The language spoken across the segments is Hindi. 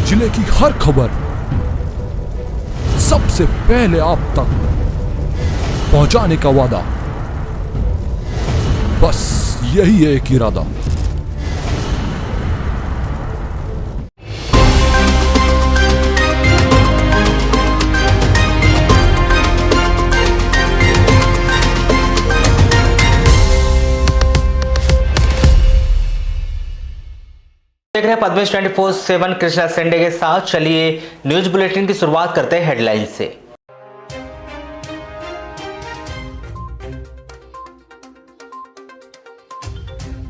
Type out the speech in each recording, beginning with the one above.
जिले की हर खबर सबसे पहले आप तक पहुंचाने का वादा, बस यही है एक इरादा। देख रहे हैं पद्मेश 24/7 कृष्णा संडे के साथ। चलिए न्यूज बुलेटिन की शुरुआत करते हैं हेडलाइन से।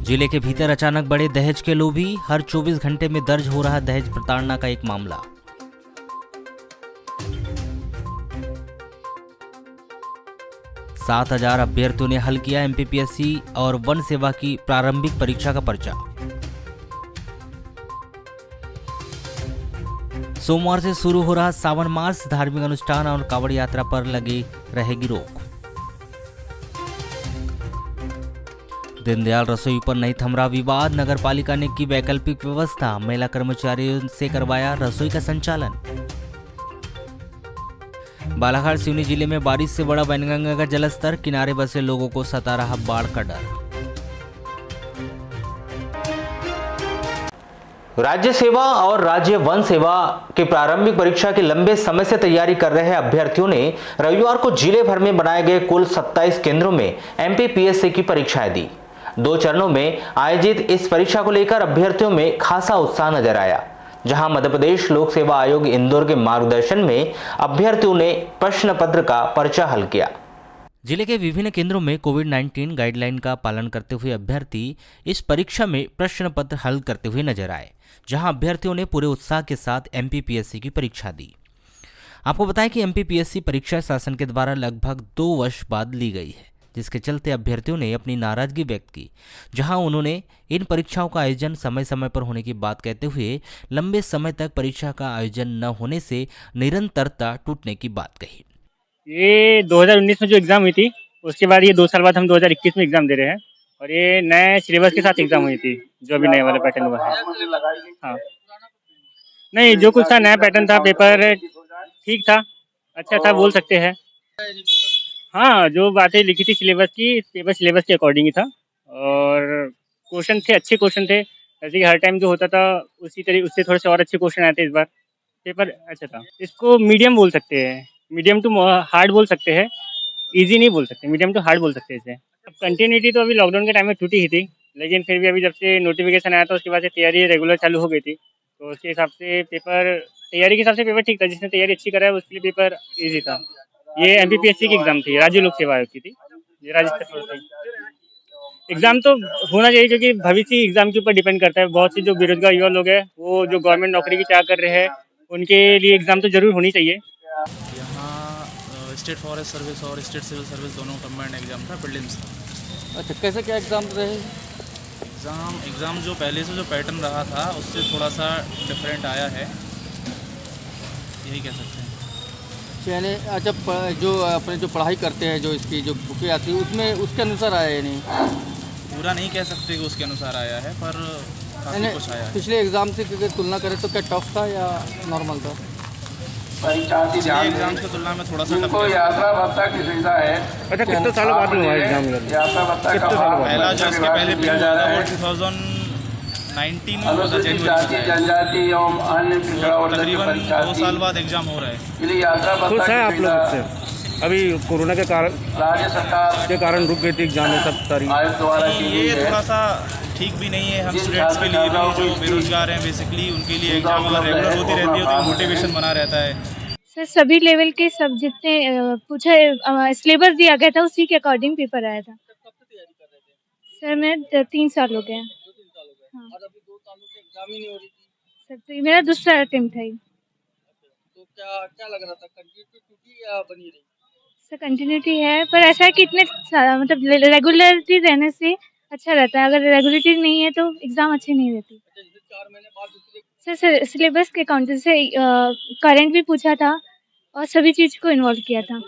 जिले के भीतर अचानक बढ़े दहेज के लोभी, हर 24 घंटे में दर्ज हो रहा दहेज प्रताड़ना का एक मामला। सात 7,000 अभ्यर्थियों ने हल किया एमपीपीएससी और वन सेवा की प्रारंभिक परीक्षा का पर्चा। सोमवार से शुरू हो रहा सावन मास, धार्मिक अनुष्ठान और कांवड़ यात्रा पर लगी रहेगी रोक। दीनदयाल रसोई पर नहीं थम रहा विवाद, नगर पालिका ने की वैकल्पिक व्यवस्था, महिला कर्मचारियों से करवाया रसोई का संचालन। बालाघाट सिवनी जिले में बारिश से बढ़ा वैनगंगा का जलस्तर, किनारे बसे लोगों को सता रहा बाढ़ का डर। राज्य सेवा और राज्य वन सेवा की प्रारंभिक परीक्षा की लंबे समय से तैयारी कर रहे अभ्यर्थियों ने रविवार को जिले भर में बनाए गए कुल 27 केंद्रों में एमपीपीएससी की परीक्षाएं दी। 2 चरणों में आयोजित इस परीक्षा को लेकर अभ्यर्थियों में खासा उत्साह नजर आया। जहां मध्य प्रदेश लोक सेवा आयोग इंदौर के मार्गदर्शन में अभ्यर्थियों ने प्रश्न पत्र का पर्चा हल किया। जिले के विभिन्न केंद्रों में कोविड-19 गाइडलाइन का पालन करते हुए अभ्यर्थी इस परीक्षा में प्रश्न पत्र हल करते हुए नजर आए, जहां अभ्यर्थियों ने पूरे उत्साह के साथ एमपीपीएससी की परीक्षा दी। आपको बताएं कि एमपीपीएससी परीक्षा शासन के द्वारा लगभग 2 वर्ष बाद ली गई है, जिसके चलते अभ्यर्थियों ने अपनी नाराजगी व्यक्त की, जहां उन्होंने इन परीक्षाओं का आयोजन समय समय पर होने की बात कहते हुए लंबे समय तक परीक्षा का आयोजन न होने से निरंतरता टूटने की बात कही। ये 2019 में जो एग्ज़ाम हुई थी, उसके बाद ये 2 साल बाद हम 2021 में एग्ज़ाम दे रहे हैं और ये नए सिलेबस के साथ एग्ज़ाम हुई थी, जो अभी नए वाला पैटर्न हुआ है। हाँ, नहीं जो कुछ था नया पैटर्न था, पेपर ठीक था, अच्छा था बोल सकते हैं। हाँ, जो बातें लिखी थी सिलेबस की, पेपर सिलेबस के अकॉर्डिंग ही था और क्वेश्चन थे, अच्छे क्वेश्चन थे। जैसे कि हर टाइम जो होता था उससे थोड़े से और अच्छे क्वेश्चन आए थे इस बार। पेपर अच्छा था। इसको मीडियम बोल सकते हैं, मीडियम टू हार्ड बोल सकते हैं, ईजी नहीं बोल सकते, मीडियम टू हार्ड बोल सकते हैं इसे। अब कंटिन्यूटी तो अभी लॉकडाउन के टाइम में टूटी ही थी, लेकिन फिर भी अभी जब से नोटिफिकेशन आया था उसके बाद से तैयारी रेगुलर चालू हो गई थी, तो उसके हिसाब से पेपर तैयारी के हिसाब से पेपर ठीक था। जिसने तैयारी अच्छी करा है उसके लिए पेपर ईजी था। ये एमपीपीएससी की एग्ज़ाम थी, राज्य लोक सेवा आयोग की थी, ये राज्य स्तर पर थी। एग्ज़ाम तो होना चाहिए क्योंकि भविष्य एग्ज़ाम के ऊपर डिपेंड करता है। बहुत सी जो बेरोजगार युवा लोग हैं, वो जो गवर्नमेंट नौकरी की चाह कर रहे हैं, उनके लिए एग्ज़ाम तो ज़रूर होनी चाहिए। यहाँ स्टेट फॉरेस्ट सर्विस और स्टेट सिविल सर्विस दोनों कंबाइंड एग्ज़ाम था, प्रीलिम्स था। अच्छा, कैसे क्या एग्ज़ाम रहे? एग्ज़ाम जो पहले से जो पैटर्न रहा था उससे थोड़ा सा डिफरेंट आया है, यही कह सकते हैं। यानी अच्छा, जो अपने जो पढ़ाई करते हैं, जो इसकी जो बुकें आती है उसमें उसके अनुसार आया है? नहीं, पूरा नहीं कह सकते कि उसके अनुसार आया है, पर काफ़ी कुछ आया है। पिछले एग्ज़ाम से अगर तुलना करें तो क्या टफ था या नॉर्मल था? पिछले एग्ज़ाम की तुलना में थोड़ा सा टफ है। यात्रा भत्ता की सुविधा है। अच्छा, कितने सालों बाद हुआ एग्ज़ाम? यात्रा भत्ता का पहला जो इसके पहले दिया जा रहा है वो 2019 में हुआ था, जनवरी में। जनजाति एवं अन्य पिछड़ा वर्ग के तकरीबन 2 परीक्षार्थी साल बाद एग्ज़ाम हो रहा है। के लिए यात्रा भत्ता है आप की लोग सुविधा इससे? अभी कोरोना के राज्य सरकार कारण रुक गई थी एग्जाम में सब तारीख। आयोग द्वारा की गई ये है। थोड़ा सा ठीक भी नहीं है हम स्टूडेंट्स के लिए भी, जो बेरोजगार हैं बेसिकली उनके लिए एग्ज़ाम अगर रेगुलर होती रहती है तो मोटिवेशन बना रहता है। सर सभी लेवल के सब जितने पूछा सिलेबस दिया गया था उसी के अकॉर्डिंग पेपर आया था। कब से तैयारी कर रहे थे? सर मैं 3 साल हो गए हैं। 2-3 साल हो गए। हाँ। और अभी 2 सालों से एग्ज़ाम ही नहीं हो रही थी। सर तो ये मेरा दूसरा अटेम्प्ट है। तो क्या क्या लग रहा था, कंटिन्यूटी टूटी या बनी रही? सर कंटिन्यूटी है, पर ऐसा है कि इतने मतलब रेगुलरिटी रहने से अच्छा रहता है। अगर रेगुलरिटी नहीं है तो एग्ज़ाम अच्छी नहीं रहती। अच्छा, जैसे 4 महीने बाद दूसरे सर सिलेबस के अकाउंट से करंट भी पूछा था और सभी चीज़ को इन्वॉल्व किया था।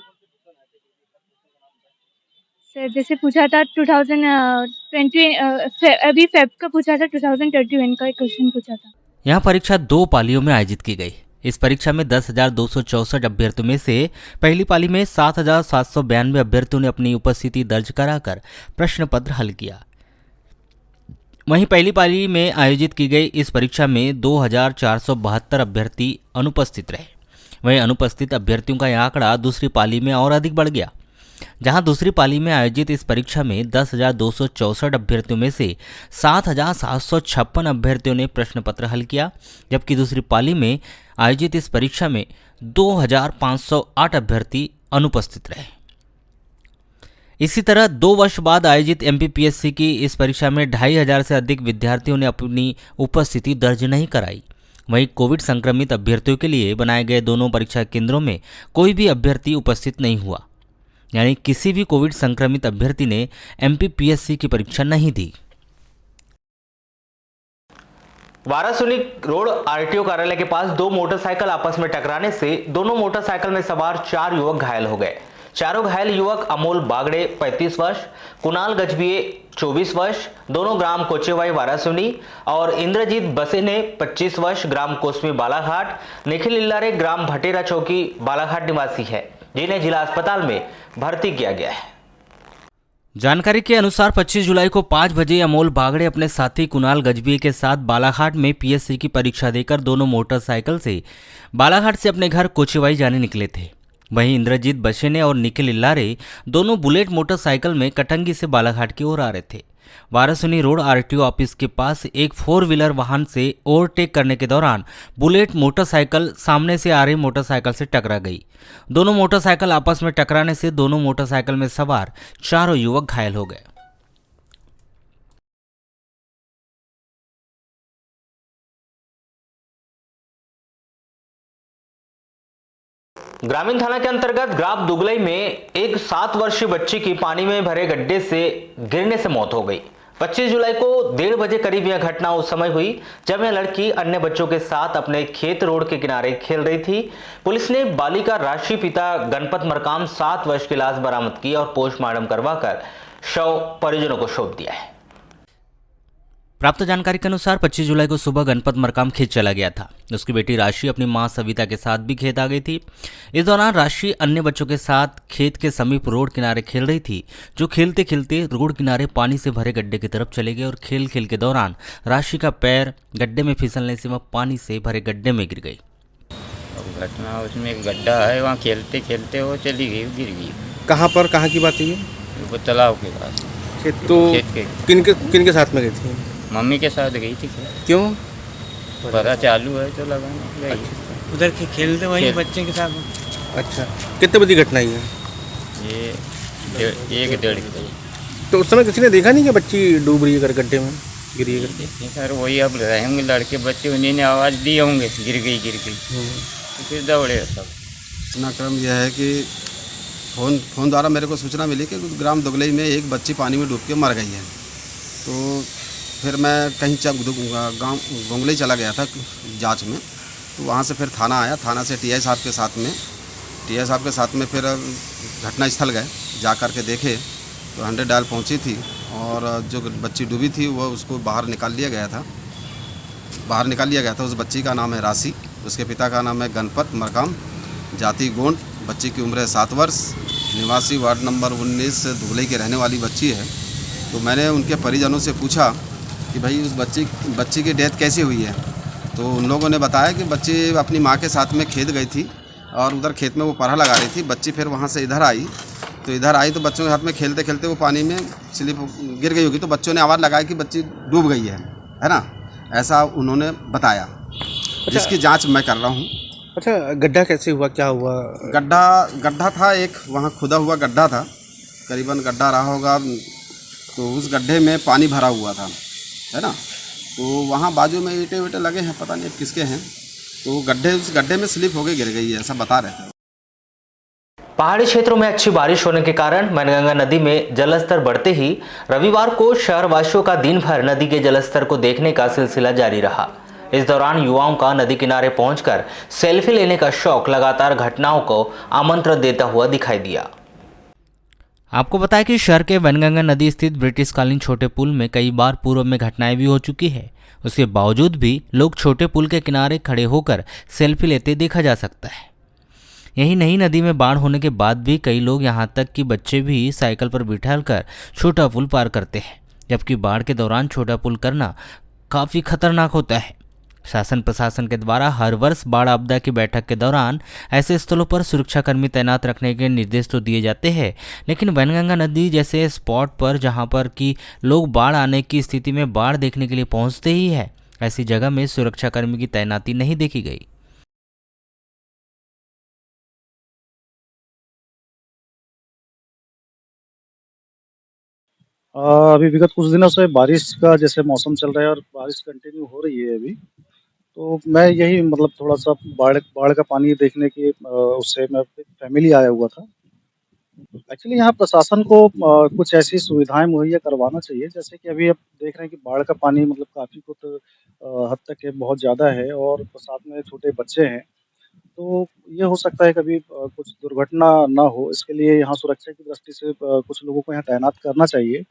सर जैसे पूछा था 2020 अभी फेब का पूछा था, 2021 का एक क्वेश्चन पूछा था। यहाँ परीक्षा 2 पालियों में आयोजित की गई। इस परीक्षा में 10,264 अभ्यर्थियों में से पहली पाली में 7,792 अभ्यर्थियों ने अपनी उपस्थिति दर्ज कराकर प्रश्न पत्र हल किया। वहीं पहली पाली में आयोजित की गई इस परीक्षा में 2,472 अभ्यर्थी अनुपस्थित रहे। वहीं अनुपस्थित अभ्यर्थियों का यह आंकड़ा दूसरी पाली में और अधिक बढ़ गया, जहां दूसरी पाली में आयोजित इस परीक्षा में 10,264 अभ्यर्थियों में से 7,756 अभ्यर्थियों ने प्रश्न पत्र हल किया, जबकि दूसरी पाली में आयोजित इस परीक्षा में 2,508 अभ्यर्थी अनुपस्थित रहे। इसी तरह 2 वर्ष बाद आयोजित एमपीपीएससी की इस परीक्षा में 2,500 से अधिक विद्यार्थियों ने अपनी उपस्थिति दर्ज नहीं कराई। वहीं कोविड संक्रमित अभ्यर्थियों के लिए बनाए गए दोनों परीक्षा केंद्रों में कोई भी अभ्यर्थी उपस्थित नहीं हुआ, यानी किसी भी कोविड संक्रमित अभ्यर्थी ने एमपीपीएससी की परीक्षा नहीं दी। वारासुनी रोड आरटीओ कार्यालय के पास 2 मोटरसाइकिल आपस में टकराने से दोनों मोटरसाइकिल में सवार 4 युवक घायल हो गए। चारों घायल युवक अमोल बागड़े 35 वर्ष, कुणाल गजबिये 24 वर्ष, दोनों ग्राम कोचेवाई वारासुनी, और इंद्रजीत बसेने 25 वर्ष, ग्राम कोसमी बालाघाट, निखिल इल्लारे ग्राम भटेरा चौकी बालाघाट निवासी है, जिन्हें जिला अस्पताल में भर्ती किया गया है। जानकारी के अनुसार 25 जुलाई को 5 बजे अमोल बागड़े अपने साथी कुणाल गजबिये के साथ बालाघाट में पीएससी की परीक्षा देकर दोनों मोटरसाइकिल से बालाघाट से अपने घर कोचेवाई जाने निकले थे। वहीं इंद्रजीत बशेने और निखिल इल्लारे दोनों बुलेट मोटरसाइकिल में कटंगी से बालाघाट की ओर आ रहे थे। वारासुनी रोड आरटीओ ऑफिस के पास एक 4 व्हीलर वाहन से ओवरटेक करने के दौरान बुलेट मोटरसाइकिल सामने से आ रही मोटरसाइकिल से टकरा गई। दोनों मोटरसाइकिल आपस में टकराने से दोनों मोटरसाइकिल में सवार 4 युवक घायल हो गए। ग्रामीण थाना के अंतर्गत ग्राम दुगलई में एक 7 वर्षीय बच्ची की पानी में भरे गड्ढे से गिरने से मौत हो गई। 25 जुलाई को 1:30 बजे करीब यह घटना उस समय हुई जब यह लड़की अन्य बच्चों के साथ अपने खेत रोड के किनारे खेल रही थी। पुलिस ने बालिका राशि पिता गणपत मरकाम 7 वर्ष की लाश बरामद की और पोस्टमार्टम करवाकर शव परिजनों को सौंप दिया है। प्राप्त जानकारी के अनुसार 25 जुलाई को सुबह गणपत मरकाम खेत चला गया था। उसकी बेटी राशि अपनी मां सविता के साथ भी खेत आ गई थी। इस दौरान राशि अन्य बच्चों के साथ खेत के समीप रोड किनारे खेल रही थी, जो खेलते खेलते रोड किनारे पानी से भरे गड्ढे की तरफ चले गए और खेल खेल के दौरान राशि का पैर गड्ढे में फिसलने से वह पानी से भरे गड्ढे में गिर गई। घटना उसमें एक गड्ढा है, वहाँ खेलते खेलते वो चली गई, गिर गई। कहाँ की बात है ये? वो तालाब के पास। तो किनके साथ में गई थी? मम्मी के साथ गई थी। क्यों? पता चालू है तो लगाने गई। उधर खेलते वही बच्चे के साथ। अच्छा, कितने बजे घटना है ये? 1:30 बजे। तो उस समय किसी ने देखा नहीं कि बच्ची डूब रही है गड्ढे में, गिरी है? सर वही अब रहे होंगे लड़के बच्चे, उन्हीं ने आवाज़ दी होंगे गिर गई तो फिर दौड़े सब। घटनाक्रम यह है कि फ़ोन द्वारा मेरे को सूचना मिली कि ग्राम दुगलई में एक बच्ची पानी में डूब के मर गई है। तो फिर मैं कहीं गाँव गोंगलई चला गया था जांच में, तो वहाँ से फिर थाना आया। थाना से टीआई साहब के साथ में फिर घटनास्थल गए, जा कर के देखे तो 100 डायल पहुँची थी और जो बच्ची डूबी थी वो उसको बाहर निकाल लिया गया था। उस बच्ची का नाम है राशि, उसके पिता का नाम है गणपत मरकाम, जाति गोंड, बच्ची की उम्र है 7 वर्ष, निवासी वार्ड नंबर 19 दुगलई के रहने वाली बच्ची है। तो मैंने उनके परिजनों से पूछा कि भाई उस बच्ची की डेथ कैसे हुई है, तो उन लोगों ने बताया कि बच्ची अपनी माँ के साथ में खेत गई थी और उधर खेत में वो पराहा लगा रही थी। बच्ची फिर वहाँ से इधर आई तो बच्चों के हाथ में खेलते खेलते वो पानी में स्लिप गिर गई होगी। तो बच्चों ने आवाज़ लगाई कि बच्ची डूब गई है ना, ऐसा उन्होंने बताया। अच्छा, जिसकी जाँच मैं कर रहा हूँ। अच्छा, गड्ढा कैसे हुआ, क्या हुआ? गड्ढा था, एक वहाँ खुदा हुआ गड्ढा था, करीबन गड्ढा रहा होगा, तो उस गड्ढे में पानी भरा हुआ था, है ना। तो वहाँ बाजू में ईंटें वीटें लगे हैं, पता नहीं किसके हैं, तो उस गड्ढे में स्लिप होकर गिर गई है, ऐसा बता रहे थे। पहाड़ी क्षेत्रों में अच्छी बारिश होने के कारण मनगंगा नदी में जलस्तर बढ़ते ही रविवार को शहरवासियों का दिन भर नदी के जलस्तर को देखने का सिलसिला जारी रहा। इस दौरान युवाओं का नदी किनारे पहुंचकर सेल्फी लेने का शौक लगातार घटनाओं को आमंत्रण देता हुआ दिखाई दिया। आपको बताया कि शहर के वनगंगा नदी स्थित ब्रिटिश कालीन छोटे पुल में कई बार पूर्व में घटनाएं भी हो चुकी है। उसके बावजूद भी लोग छोटे पुल के किनारे खड़े होकर सेल्फी लेते देखा जा सकता है। यही नहीं, नदी में बाढ़ होने के बाद भी कई लोग यहाँ तक कि बच्चे भी साइकिल पर बिठाकर छोटा पुल पार करते हैं, जबकि बाढ़ के दौरान छोटा पुल करना काफ़ी खतरनाक होता है। शासन प्रशासन के द्वारा हर वर्ष बाढ़ आपदा की बैठक के दौरान ऐसे स्थलों पर सुरक्षाकर्मी तैनात रखने के निर्देश तो दिए जाते हैं, लेकिन वैनगंगा नदी जैसे स्पॉट पर जहां पर कि लोग बाढ़ आने की स्थिति में बाढ़ देखने के लिए पहुंचते ही है, ऐसी जगह में सुरक्षाकर्मी की तैनाती नहीं देखी गई। अभी विगत कुछ दिनों से बारिश का जैसे मौसम चल रहा है और बारिश कंटिन्यू हो रही है अभी, तो मैं यही मतलब थोड़ा सा बाढ़ बाढ़ का पानी देखने की उससे मैं फैमिली आया हुआ था। एक्चुअली यहाँ प्रशासन को कुछ ऐसी सुविधाएं मुहैया करवाना चाहिए, जैसे कि अभी आप देख रहे हैं कि बाढ़ का पानी मतलब काफ़ी कुछ हद तक है, बहुत ज़्यादा है और साथ में छोटे बच्चे हैं, तो ये हो सकता है कभी कुछ दुर्घटना ना हो, इसके लिए यहाँ सुरक्षा की दृष्टि से कुछ लोगों को यहाँ तैनात करना चाहिए।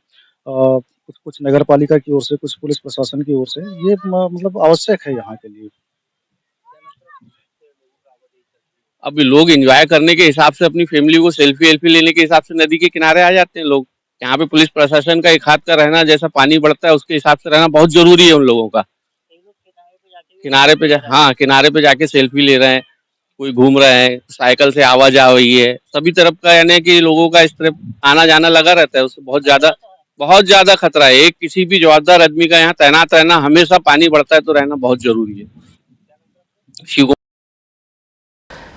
कुछ कुछ नगर पालिका की ओर से, कुछ पुलिस प्रशासन की ओर से, ये मतलब आवश्यक है यहाँ के लिए। अभी लोग एंजॉय करने के हिसाब से अपनी फैमिली को सेल्फी लेने के हिसाब से नदी के किनारे आ जाते हैं लोग। यहाँ पे पुलिस प्रशासन का एक हाथ का रहना, जैसा पानी बढ़ता है उसके हिसाब से रहना बहुत जरूरी है उन लोगों का। किनारे पे जाके सेल्फी ले रहे हैं, कोई घूम रहे हैं, साइकिल से आवाज आ रही है, सभी तरफ का यानी कि लोगों का इस तरफ आना जाना लगा रहता है, उससे बहुत ज्यादा खतरा है। एक किसी भी जवाबदार आदमी का यहाँ तैनात रहना, हमेशा पानी बढ़ता है तो रहना बहुत जरूरी है।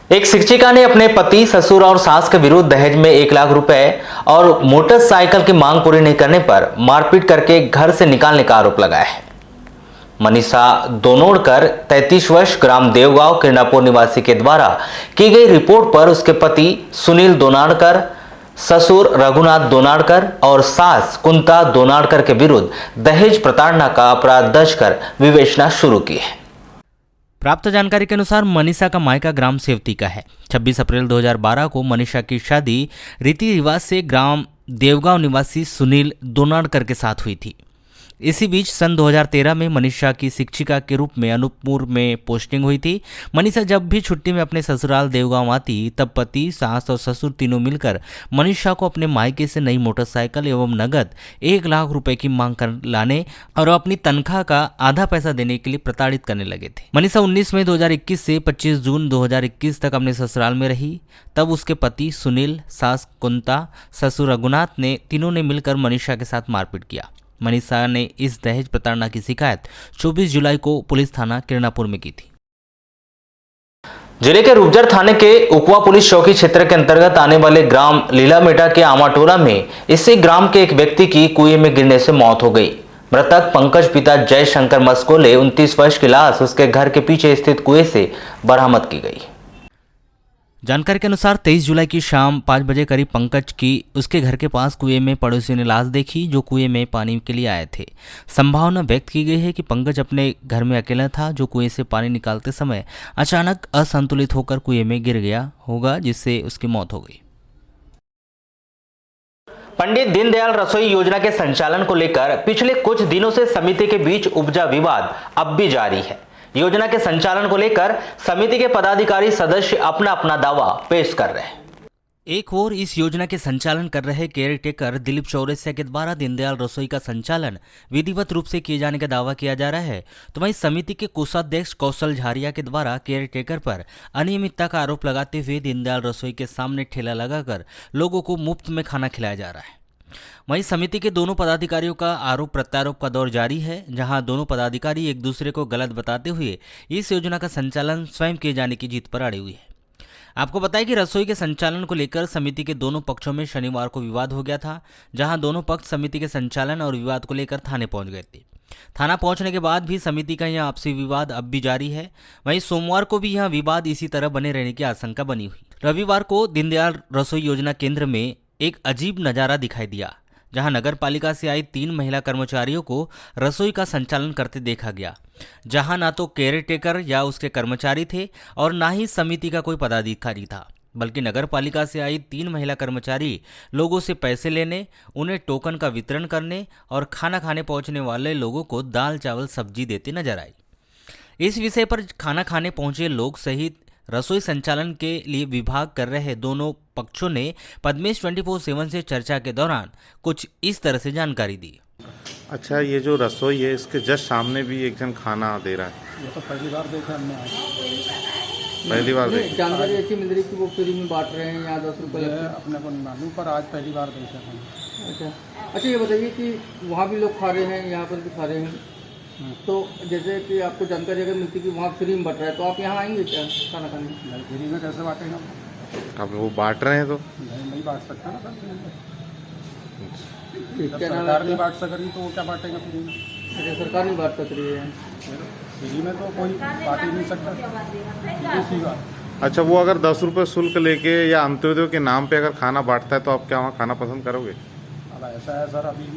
एक शिक्षिका ने अपने पति, ससुर और सास के विरुद्ध दहेज में 1 लाख रुपए और मोटरसाइकिल की मांग पूरी नहीं करने पर मारपीट करके घर से निकालने का आरोप लगाया है। मनीषा दोनोड़कर 33 वर्ष ग्राम देवगांव किरणापुर निवासी के द्वारा की गई रिपोर्ट पर उसके पति सुनील दोनाड़कर, ससुर रघुनाथ दोनाड़कर और सास कुंता दोनाड़कर के विरुद्ध दहेज प्रताड़ना का अपराध दर्ज कर विवेचना शुरू की है। प्राप्त जानकारी के अनुसार मनीषा का मायका ग्राम सेवती का है। 26 अप्रैल 2012 को मनीषा की शादी रीति रिवाज से ग्राम देवगांव निवासी सुनील दोनाड़कर के साथ हुई थी। इसी बीच सन 2013 में मनीषा की शिक्षिका के रूप में अनूपपुर में पोस्टिंग हुई थी। मनीषा जब भी छुट्टी में अपने ससुराल देवगांव आती, तब पति, सास और ससुर तीनों मिलकर मनीषा को अपने मायके से नई मोटरसाइकिल एवं नगद 1 लाख रुपए की मांग कर लाने और अपनी तनख्वाह का आधा पैसा देने के लिए प्रताड़ित करने लगे थे। मनीषा 19 मई 2021 से 25 जून 2021 तक अपने ससुराल में रही। तब उसके पति सुनील, सास कुंता, ससुर रघुनाथ ने तीनों ने मिलकर मनीषा के साथ मारपीट किया। मनीषा ने इस दहेज प्रताड़ना की शिकायत 24 जुलाई को पुलिस थाना किरणापुर में की थी। जिले के रूपजर थाने के उकवा पुलिस चौकी क्षेत्र के अंतर्गत आने वाले ग्राम लीलामेटा के आमाटोला में इसी ग्राम के एक व्यक्ति की कुएं में गिरने से मौत हो गई। मृतक पंकज पिता जय शंकर मस्कोले 29 वर्ष की लाश उसके घर के पीछे स्थित कुएं से बरामद की गई। जानकारी के अनुसार 23 जुलाई की शाम 5 बजे करीब पंकज की उसके घर के पास कुएं में पड़ोसियों ने लाश देखी, जो कुएं में पानी के लिए आए थे। संभावना व्यक्त की गई है कि पंकज अपने घर में अकेला था, जो कुएं से पानी निकालते समय अचानक असंतुलित होकर कुएं में गिर गया होगा, जिससे उसकी मौत हो गई। पंडित दीनदयाल रसोई योजना के संचालन को लेकर पिछले कुछ दिनों से समिति के बीच उपजा विवाद अब भी जारी है। योजना के संचालन को लेकर समिति के पदाधिकारी सदस्य अपना अपना दावा पेश कर रहे हैं। एक ओर इस योजना के संचालन कर रहे केयर टेकर दिलीप चौरसिया के द्वारा दीनदयाल रसोई का संचालन विधिवत रूप से किए जाने का दावा किया जा रहा है, तो वहीं समिति के कोषाध्यक्ष कौशल झारिया के द्वारा केयर टेकर पर अनियमितता का आरोप लगाते हुए दीनदयाल रसोई के सामने ठेला लगाकर लोगों को मुफ्त में खाना खिलाया जा रहा है। वहीं समिति के दोनों पदाधिकारियों का आरोप प्रत्यारोप का दौर जारी है, जहां दोनों पदाधिकारी एक दूसरे को गलत बताते हुए इस योजना का संचालन स्वयं किए जाने की जीत पर अड़े हुए हैं। आपको बताएं कि रसोई के संचालन को लेकर समिति के दोनों पक्षों में शनिवार को विवाद हो गया था, जहां दोनों पक्ष समिति के संचालन और विवाद को लेकर थाने पहुंच गए थे। थाना पहुंचने के बाद भी समिति का यह आपसी विवाद अब भी जारी है। वहीं सोमवार को भी यह विवाद इसी तरह बने रहने की आशंका बनी हुई। रविवार को दीनदयाल रसोई योजना केंद्र में एक अजीब नज़ारा दिखाई दिया, जहां नगर पालिका से आई 3 महिला कर्मचारियों को रसोई का संचालन करते देखा गया, जहां ना तो केयर टेकर या उसके कर्मचारी थे और ना ही समिति का कोई पदाधिकारी था। बल्कि नगर पालिका से आई 3 महिला कर्मचारी लोगों से पैसे लेने, उन्हें टोकन का वितरण करने और खाना खाने पहुंचने वाले लोगों को दाल चावल सब्जी देती नजर आई। इस विषय पर खाना खाने पहुंचे लोग सहित रसोई संचालन के लिए विभाग कर रहे दोनों पक्षों ने पद्मेश 24/7 से चर्चा के दौरान कुछ इस तरह से जानकारी दी। अच्छा, ये जो रसोई है इसके जस्ट सामने भी एक जन खाना दे रहा है। ये तो पहली बार देखा हमने आज। पहली बार देखा। जानकारी ऐसी मिल रही कि वो फ्री में बांट रहे हैं, यहाँ 10 रुपये लगते हैं। अपने को नहीं मालूम, पर आज पहली बार देखा हमने। अच्छा, ये बताइए कि वहाँ भी लोग खा रहे हैं, यहाँ पर भी खा रहे हैं, तो जैसे कि आपको जानकारी अगर मिलती कि वहाँ फ्री में बट रहा है तो आप यहाँ आएंगे क्या खाना खाने? फ्री में कैसे बांटेंगे? अब वो बांट रहे हैं तो नहीं बांट सकते ना। सरकार नहीं बांट सक रही तो वो क्या बांटेगा फ्री में? अच्छा, सरकार नहीं बांट सक रही है फ्री में, तो कोई बांट ही नहीं सकता। अच्छा, वो अगर 10 रुपये शुल्क लेके या अंत्योदय के नाम पे अगर खाना बांटता है तो आप क्या वहाँ खाना पसंद करोगे? अब ऐसा है सर, अभी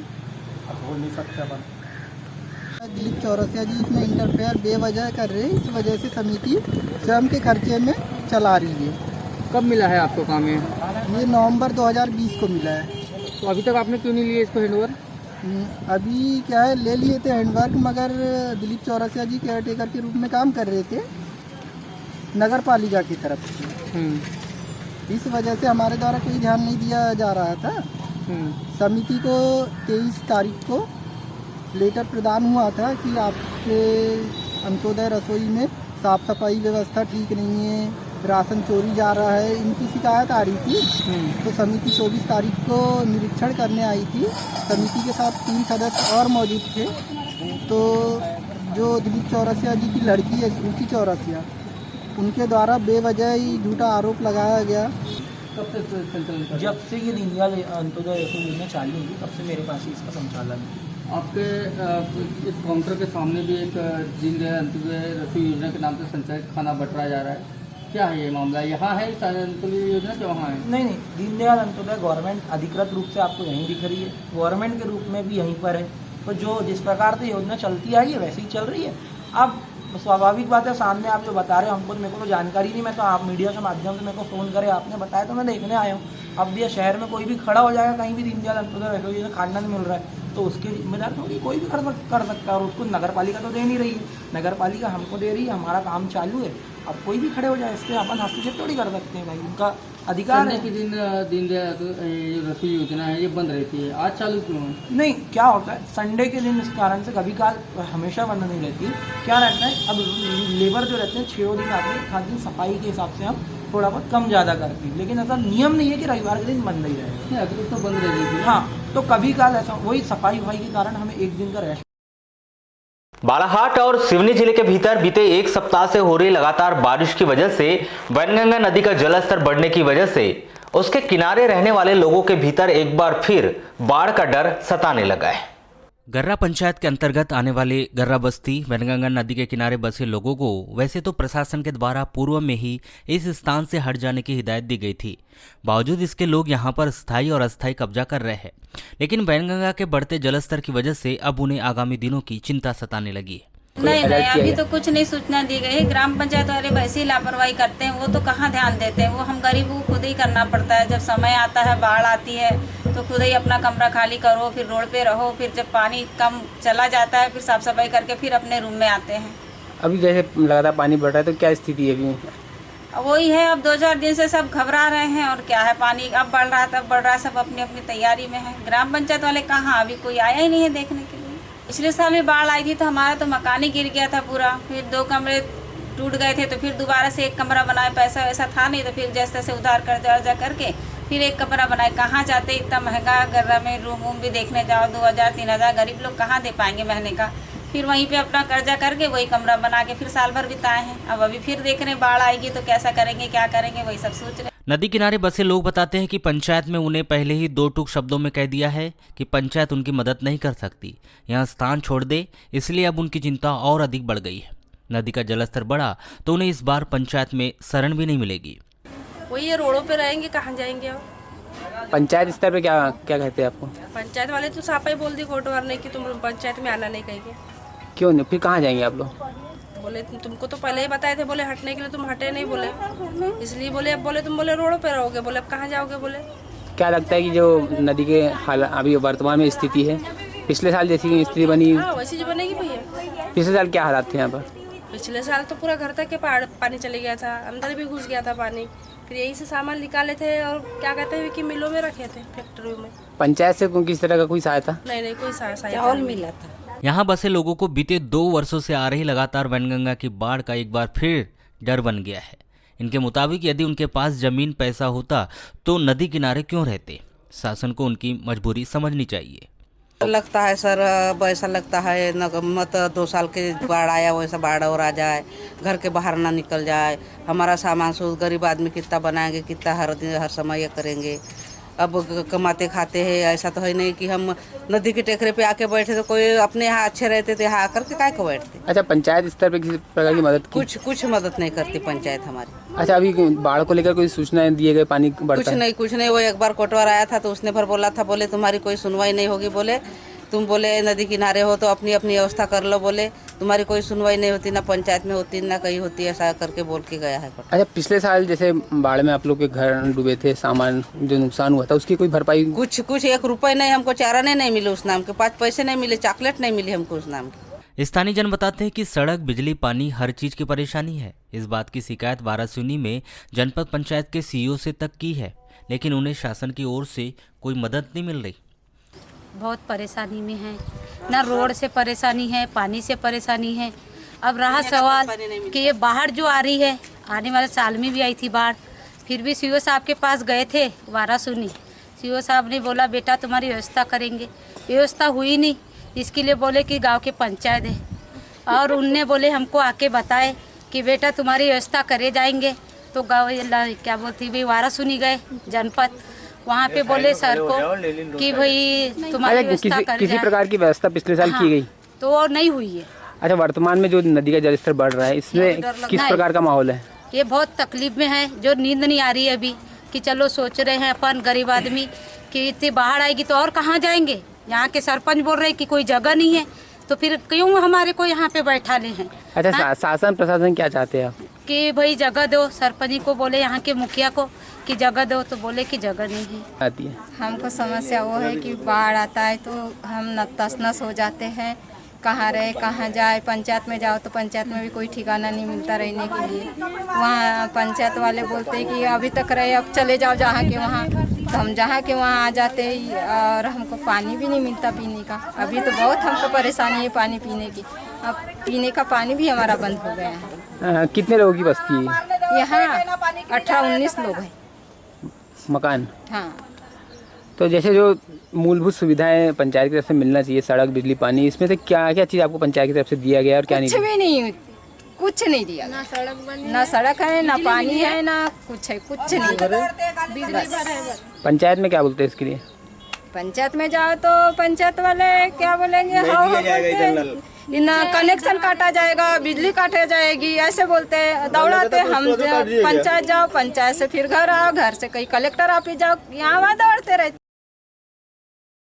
अब बोल नहीं सकते अपन। दिलीप चौरसिया जी इसमें इंटरफेयर बेवजह कर रहे हैं, इस वजह से समिति स्वयं के खर्चे में चला रही है। कब मिला है आपको काम? ये नवंबर 2020 को मिला है। तो अभी तक आपने क्यों नहीं लिया इसको हैंडओवर? अभी क्या है, ले लिए थे हैंडवर्क, मगर दिलीप चौरसिया जी केयर टेकर के रूप में काम कर रहे थे नगर पालिका की तरफ से। इस वजह से हमारे द्वारा कोई ध्यान नहीं दिया जा रहा था। समिति को 23 तारीख को लेटर प्रदान हुआ था कि आपके अंत्योदय रसोई में साफ़ सफाई व्यवस्था ठीक नहीं है, राशन चोरी जा रहा है, इनकी शिकायत आ रही थी। तो समिति 24 तारीख को निरीक्षण करने आई थी। समिति के साथ 3 सदस्य और मौजूद थे। तो जो दिलीप चौरसिया जी की लड़की है श्रुति चौरसिया, उनके द्वारा बेवजह ही झूठा आरोप लगाया गया। कब से संचालन कर? जब से ये दीनदयाल अंत्योदय रसोई योजना चालू हुई तब से मेरे पास ही इसका संचालन। आपके इस काउंटर के सामने भी एक दीनदयाल अंत्योदय रसोई योजना के नाम से संचालित खाना बंटाया जा रहा है, क्या है ये मामला? यहाँ है इस अंत्योदय योजना के वहाँ है? नहीं, दीनदयाल अंत्योदय गवर्नमेंट अधिकृत रूप से आपको यहीं दिख रही है, गवर्नमेंट के रूप में भी यहीं पर है। तो जो जिस प्रकार से योजना चलती आई है वैसे ही चल रही है। अब स्वाभाविक बात है, सामने आप जो बता रहे हो हमको, मेरे को तो जानकारी नहीं, मैं तो आप मीडिया के माध्यम से मेरे को फ़ोन करे आपने बताया तो मैं देखने आया हूँ। अब भी शहर में कोई भी खड़ा हो जाएगा कहीं भी दीनदयाल अंत्योदय रसोई योजना खाना नहीं मिल रहा है तो उसके जिम्मेदार थोड़ी कोई भी कर सकता है, और उसको नगर पालिका तो दे नहीं रही है, नगर पालिका हमको दे रही है, हमारा काम चालू है। अब कोई भी खड़े हो जाए इस पर अपन हस्तक्षेप थोड़ी कर सकते हैं भाई, उनका अधिकार है। के दिन दीनदयाल रसोई योजना है ये बंद रहती है, आज चालू क्यों है? नहीं, क्या होता है संडे के दिन इस कारण से कभी काल हमेशा बंद नहीं रहती। क्या रहता है, अब लेबर जो रहते हैं 6 दिन आते हैं, खास दिन सफाई के हिसाब से हम थोड़ा बहुत कम ज़्यादा करती है, लेकिन ऐसा नियम नहीं है कि रविवार के दिन बंद नहीं रहेगा। अभी तो बंद रहेगी। हाँ, तो कभी काल ऐसा वही सफाई वफाई के कारण हमें एक दिन का रेस्ट। बालाहाट और सिवनी जिले के भीतर बीते 1 सप्ताह से हो रही लगातार बारिश की वजह से वैनगंगा नदी का जलस्तर बढ़ने की वजह से उसके किनारे रहने वाले लोगों के भीतर एक बार फिर बाढ़ का डर सताने लगा है। गर्रा पंचायत के अंतर्गत आने वाले गर्रा बस्ती वैनगंगा नदी के किनारे बसे लोगों को वैसे तो प्रशासन के द्वारा पूर्व में ही इस स्थान से हट जाने की हिदायत दी गई थी। बावजूद इसके लोग यहां पर स्थायी और अस्थायी कब्जा कर रहे हैं, लेकिन वैनगंगा के बढ़ते जलस्तर की वजह से अब उन्हें आगामी दिनों की चिंता सताने लगी है। नहीं, अभी तो कुछ नहीं सूचना दी गई है। ग्राम पंचायत वाले वैसे ही लापरवाही करते हैं, वो तो कहाँ ध्यान देते हैं। वो हम गरीबों को खुद ही करना पड़ता है। जब समय आता है, बाढ़ आती है तो खुद ही अपना कमरा खाली करो, फिर रोड पे रहो, फिर जब पानी कम चला जाता है फिर साफ सफाई करके फिर अपने रूम में आते हैं। अभी जैसे लगातार पानी बढ़ रहा है तो क्या स्थिति है अभी? वही है, अब 2-4 दिन से सब घबरा रहे हैं और क्या है, पानी अब बढ़ रहा है तब बढ़ रहा है, सब अपनी अपनी तैयारी में है। ग्राम पंचायत वाले कहाँ, अभी कोई आया ही नहीं है देखने के लिए। पिछले साल भी बाढ़ आई थी तो हमारा तो मकान ही गिर गया था पूरा, फिर 2 कमरे टूट गए थे तो फिर दोबारा से 1 कमरा बनाए, पैसा वैसा था नहीं तो फिर जैसे तैसे उधार कर्जा करके फिर 1 कमरा बनाए। कहाँ जाते, इतना महंगा गर्रा में रूम वूम भी देखने जाओ 2000-3000, गरीब लोग कहाँ दे पाएंगे महीने का। फिर वहीं पे अपना कर्जा करके वही कमरा बना के फिर साल भर बिताए हैं। अब अभी फिर देख रहे हैं बाढ़ आएगी तो कैसा करेंगे, क्या करेंगे, वही सब सोच रहे हैं। नदी किनारे बसे लोग बताते हैं कि पंचायत में उन्हें पहले ही 2 टूक शब्दों में कह दिया है कि पंचायत उनकी मदद नहीं कर सकती, यहाँ स्थान छोड़ दे, इसलिए अब उनकी चिंता और अधिक बढ़ गई है। नदी का जलस्तर बढ़ा तो उन्हें इस बार पंचायत में शरण भी नहीं मिलेगी। वही ये रोडों पे रहेंगे, कहाँ जाएंगे अब? पंचायत स्तर पे क्या कहते हैं आपको? पंचायत वाले तो साफ ही बोल दी कोर्ट वार नहीं कि तुम पंचायत में आना नहीं कहेंगे। क्यों नहीं, फिर कहाँ जाएंगे आप लोग? बोले तुमको तो पहले ही बताए थे, बोले हटने के लिए, तुम हटे नहीं बोले, इसलिए बोले अब बोले तुम बोले रोड पे रहोगे, बोले अब कहाँ जाओगे बोले। क्या लगता है कि जो नदी के हाल अभी वर्तमान में स्थिति है, पिछले साल जैसी स्थिति बनी? हाँ वैसी जो बनेगी भैया। पिछले साल क्या हालात थे यहाँ पर? पिछले साल तो पूरा घर तक के पानी चले गया था, अंदर भी घुस गया था पानी, फिर यहीं से सामान निकाले थे और क्या कहते हैं कि मिलों में रखे थे, फैक्ट्रियों में। पंचायत से किस तरह का कोई सहायता? नहीं कोई सहायता नहीं मिला था। यहाँ बसे लोगों को बीते 2 वर्षों से आ रही लगातार वनगंगा की बाढ़ का एक बार फिर डर बन गया है। इनके मुताबिक यदि उनके पास जमीन पैसा होता तो नदी किनारे क्यों रहते? शासन को उनकी मजबूरी समझनी चाहिए। लगता है सर, अब ऐसा लगता है न मत 2 साल के बाढ़ आया वैसा बाढ़ और आ जाए, घर के बाहर ना निकल जाए, हमारा सामान सूद गरीब आदमी कितना बनाएंगे, कितना हर समय ये करेंगे। अब कमाते खाते हैं, ऐसा तो है नहीं कि हम नदी के टेकरे पे आके बैठे तो कोई अपने यहाँ अच्छे रहते थे, यहाँ आकर के काय को बैठते। अच्छा, पंचायत स्तर पे किसी प्रकार की मदद की? कुछ मदद नहीं करती पंचायत हमारी। अच्छा, अभी बाढ़ को लेकर कोई सूचनाएं दिए गए? पानी बढ़ता है? कुछ नहीं। वो एक बार कोटवार आया था तो उसने फिर बोला था, बोले तुम्हारी कोई सुनवाई नहीं होगी, बोले तुम बोले नदी किनारे हो तो अपनी अपनी व्यवस्था कर लो, बोले तुम्हारी कोई सुनवाई नहीं होती, ना पंचायत में होती ना कहीं होती, ऐसा करके बोल के गया है। अच्छा, पिछले साल जैसे बाढ़ में आप लोग के घर डूबे थे, सामान जो नुकसान हुआ था उसकी कोई भरपाई? कुछ 1 रुपये नहीं, हमको चारा नहीं मिले उस नाम के, 5 पैसे नहीं मिले, चॉकलेट नहीं मिली हमको उस नाम की। स्थानीय जन बताते हैं कि सड़क, बिजली, पानी हर चीज की परेशानी है। इस बात की शिकायत वारासूनी में जनपद पंचायत के सीईओ से तक की है, लेकिन उन्हें शासन की ओर से कोई मदद नहीं मिल रही। बहुत परेशानी में है, ना रोड से परेशानी है, पानी से परेशानी है। अब रहा सवाल कि ये बाढ़ जो आ रही है, आने वाले साल में भी आई थी बाढ़, फिर भी सीईओ साहब के पास गए थे वारासूनी। सीईओ साहब ने बोला बेटा तुम्हारी व्यवस्था करेंगे, व्यवस्था हुई नहीं। इसके लिए बोले कि गांव के पंचायत है, और उनने बोले हमको आके बताए कि बेटा तुम्हारी व्यवस्था करे जाएंगे। तो गाँव क्या बोलती भाई वारासूनी गए जनपद, वहाँ पे बोले सर को कि भाई तुम्हारी व्यवस्था कर किसी प्रकार की व्यवस्था पिछले साल की गई तो और नहीं हुई है। अच्छा, वर्तमान में जो नदी का जलस्तर बढ़ रहा है, इसमें किस प्रकार का माहौल है? ये बहुत तकलीफ में है, जो नींद नहीं आ रही है अभी कि चलो सोच रहे हैं अपन गरीब आदमी कि इतनी बाढ़ आएगी तो और कहाँ जाएंगे। यहाँ के सरपंच बोल रहे हैं कि कोई जगह नहीं है, तो फिर क्यों हमारे को यहाँ पे बैठा ले हैं। अच्छा, शासन प्रशासन क्या चाहते हैं आप? कि भाई जगह दो, सरपंच को बोले यहाँ के मुखिया को कि जगह दो, तो बोले कि जगह नहीं है। आती है हमको समस्या वो है कि बाढ़ आता है तो हम तस नस हो जाते हैं, कहाँ रहे कहाँ जाए। पंचायत में जाओ तो पंचायत में भी कोई ठिकाना नहीं मिलता रहने के लिए। वहाँ पंचायत वाले बोलते हैं कि अभी तक रहे, अब चले जाओ जहाँ के वहाँ, तो हम जहाँ के वहाँ आ जाते और हमको पानी भी नहीं मिलता पीने का। अभी तो बहुत हमको परेशानी है पानी पीने की, अब पीने का पानी भी हमारा बंद हो गया है। कितने लोगों की बस्ती है यहाँ? 18-19 लोग हैं। मकान? हाँ। तो जैसे जो मूलभूत सुविधाएं पंचायत की तरफ से मिलना चाहिए, सड़क, बिजली, पानी, इसमें से क्या क्या चीज़ आपको पंचायत की तरफ से दिया गया और क्या नहीं? कुछ नहीं दिया। ना सड़क है, ना पानी है, ना कुछ है, कुछ नहीं। पंचायत में क्या बोलते हैं इसके लिए? पंचायत में जाओ तो पंचायत वाले क्या बोलेंगे, कनेक्शन काटा जाएगा, बिजली काटा जाएगी, ऐसे बोलते हैं। दौड़ाते हम पंचायत जाओ, पंचायत से फिर घर आओ, घर से कहीं कलेक्टर ऑफिस जाओ, यहाँ वहाँ दौड़ते रहते।